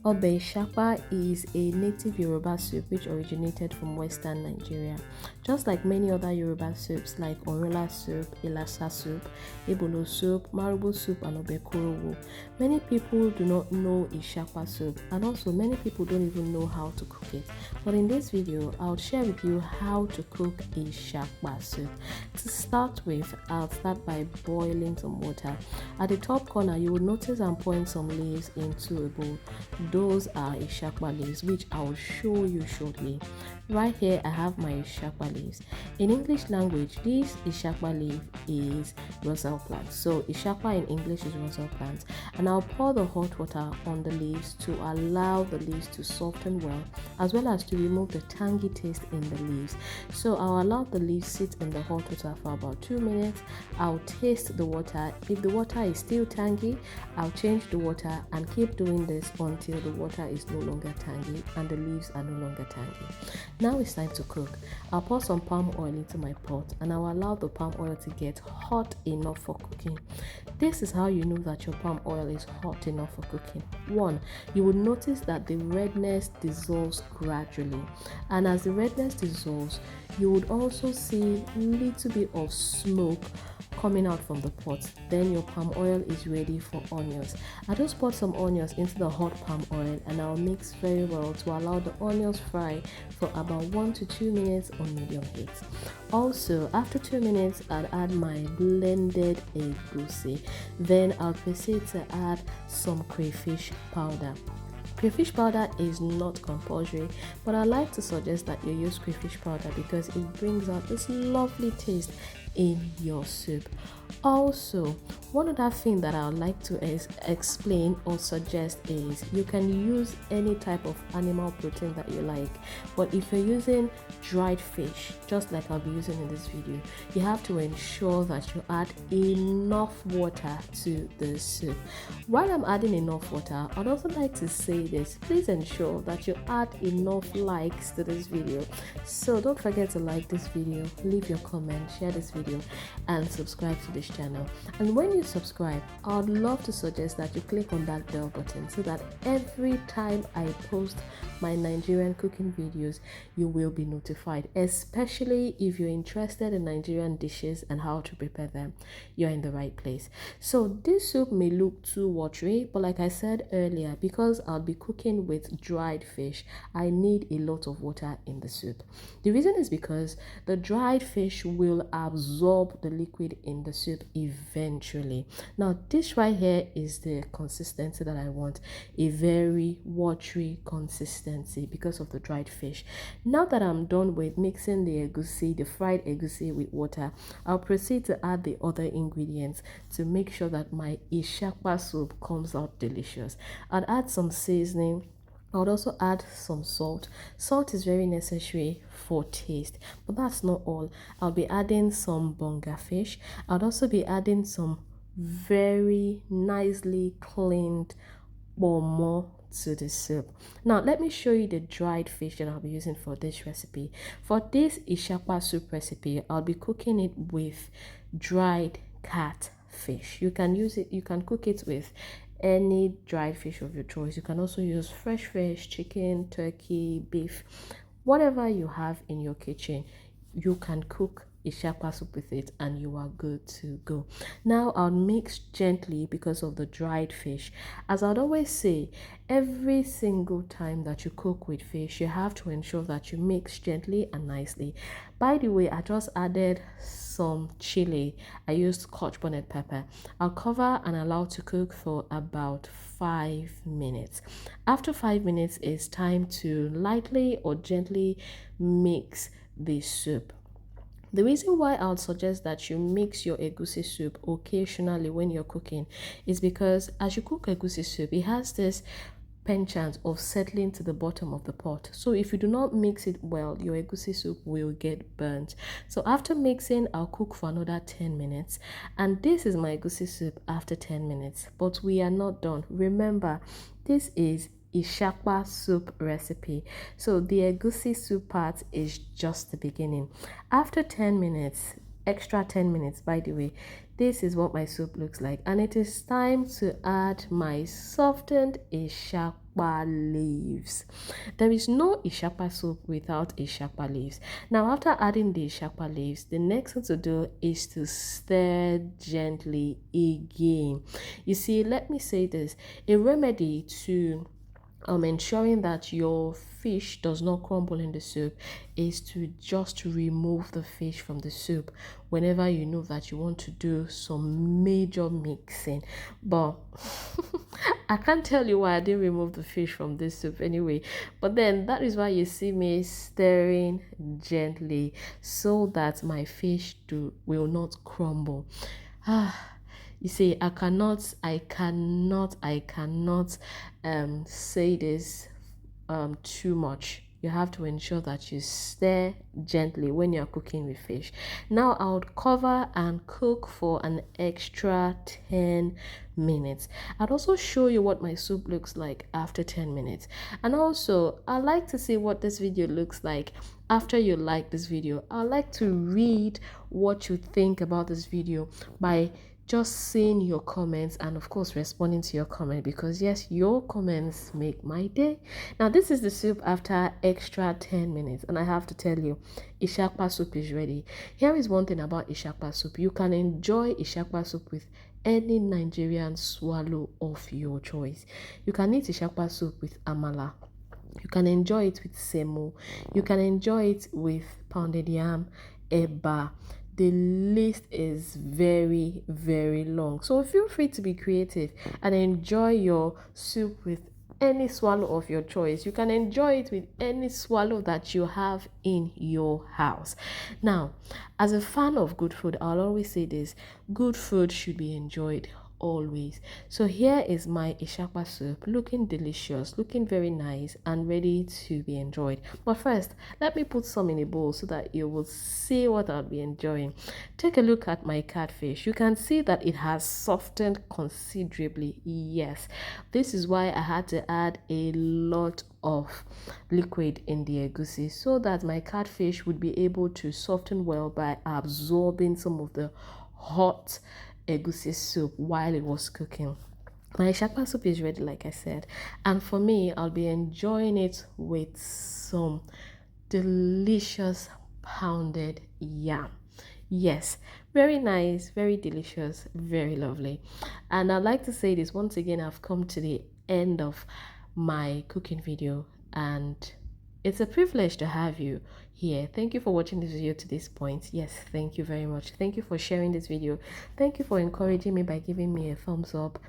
Obe Ishapa is a native Yoruba soup which originated from western Nigeria. Just like many other Yoruba soups like orunla soup, ilasa soup, ebolo soup, marugbo soup, and obe koro, many people do not know Ishapasoup, and also many people don't even know how to cook it. But in this video, I'll share with you how to cook Ishapasoup. To start with, I'll start by boiling some water. At the top corner, you will notice I'm pouring some leaves into a bowl. Those are Ishapa leaves, which I will show you shortly. Right here, I have my Ishapa leaves. In English language, this Ishapa leaf is roselle plant. So Ishapa in English is roselle plant. And I'll pour the hot water on the leaves to allow the leaves to soften well as to remove the tangy taste in the leaves. So I'll allow the leaves sit in the hot water for about 2 minutes. I'll taste the water. If the water is still tangy, I'll change the water and keep doing this until the water is no longer tangy and the leaves are no longer tangy. Now it's time to cook. I'll pour some palm oil into my pot and I'll allow the palm oil to get hot enough for cooking. This is how you know that your palm oil is hot enough for cooking. 1. You will notice that the redness dissolves gradually, and as the redness dissolves, you would also see a little bit of smoke coming out from the pot. Then your palm oil is ready for onions. I just poured some onions into the hot palm oil and I'll mix very well to allow the onions fry for about 1 to 2 minutes on medium heat. Also, after 2 minutes, I'll add my blended egusi. Then I'll proceed to add some crayfish powder. Crayfish powder is not compulsory, but I like to suggest that you use crayfish powder because it brings out this lovely taste in your soup. Also, one other thing that I would like to explain or suggest is you can use any type of animal protein that you like, but if you're using dried fish, just like I'll be using in this video, you have to ensure that you add enough water to the soup. While I'm adding enough water, I'd also like to say this: please ensure that you add enough likes to this video. So don't forget to like this video, leave your comment, share this video, and subscribe to this channel. And when you subscribe, I'd love to suggest that you click on that bell button so that every time I post my Nigerian cooking videos, you will be notified, especially if you're interested in Nigerian dishes and how to prepare them. You're in the right place. So this soup may look too watery, but like I said earlier, because I'll be cooking with dried fish, I need a lot of water in the soup. The reason is because the dried fish will absorb the liquid in the soup eventually. Now this right here is the consistency that I want, a very watery consistency because of the dried fish. Now that I'm done with mixing the egusi, the fried egusi with water, I'll proceed to add the other ingredients to make sure that my Ishapasoup comes out delicious. I'll add some seasoning. I would also add some salt. Salt is very necessary for taste, but that's not all. I'll be adding some bonga fish. I'll also be adding some very nicely cleaned ponmo to the soup. Now let me show you the dried fish that I'll be using for this recipe. For this Ishapasoup recipe, I'll be cooking it with dried catfish. You can cook it with any dried fish of your choice. You can also use fresh fish, chicken, turkey, beef, whatever you have in your kitchen. You can cook Ishapasoup with it and you are good to go. Now I'll mix gently because of the dried fish. As I'd always say, every single time that you cook with fish, you have to ensure that you mix gently and nicely. By the way, I just added some chili. I used scotch bonnet pepper. I'll cover and allow to cook for about 5 minutes. After 5 minutes, it's time to lightly or gently mix the soup. The reason why I would suggest that you mix your egusi soup occasionally when you're cooking is because as you cook egusi soup, it has this penchant of settling to the bottom of the pot. So if you do not mix it well, your egusi soup will get burnt. So after mixing, I'll cook for another 10 minutes. And this is my egusi soup after 10 minutes. But we are not done. Remember, this is Ishapasoup recipe, so the egusi soup part is just the beginning. After 10 minutes, extra 10 minutes by the way, This is what my soup looks like, and it is time to add my softened Ishapa leaves. There is no Ishapa soup without Ishapa leaves. Now, after adding the Ishapa leaves, the next thing to do is to stir gently again. You see, let me say this, a remedy to ensuring that your fish does not crumble in the soup is to just remove the fish from the soup whenever you know that you want to do some major mixing. But I can't tell you why I didn't remove the fish from this soup anyway. But then that is why you see me stirring gently so that my fish will not crumble. You see, I cannot say this too much. You have to ensure that you stir gently when you're cooking with fish. Now I would cover and cook for an extra 10 minutes. I'd also show you what my soup looks like after 10 minutes. And also, I like to see what this video looks like after you like this video. I like to read what you think about this video by just seeing your comments and of course responding to your comment, because yes, your comments make my day. Now this is the soup after extra 10 minutes, and I have to tell you, Ishapasoup is ready. Here is one thing about Ishapasoup: you can enjoy Ishapasoup with any Nigerian swallow of your choice. You can eat Ishapasoup with amala, you can enjoy it with semo, you can enjoy it with pounded yam, eba. The list is very, very long. So feel free to be creative and enjoy your soup with any swallow of your choice. You can enjoy it with any swallow that you have in your house. Now, as a fan of good food, I'll always say this: good food should be enjoyed always. So here is my Ishapa soup, looking delicious, looking very nice and ready to be enjoyed. But first, let me put some in a bowl so that you will see what I'll be enjoying. Take a look at my catfish. You can see that it has softened considerably. Yes, this is why I had to add a lot of liquid in the egusi so that my catfish would be able to soften well by absorbing some of the hot egusi soup while it was cooking. My Ishapa soup is ready, like I said, and for me, I'll be enjoying it with some delicious pounded yam. Yes, very nice, very delicious, very lovely. And I'd like to say this once again: I've come to the end of my cooking video, and it's a privilege to have you here. Thank you for watching this video to this point. Yes, thank you very much. Thank you for sharing this video. Thank you for encouraging me by giving me a thumbs up.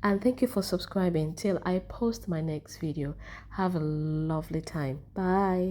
And thank you for subscribing till I post my next video. Have a lovely time. Bye.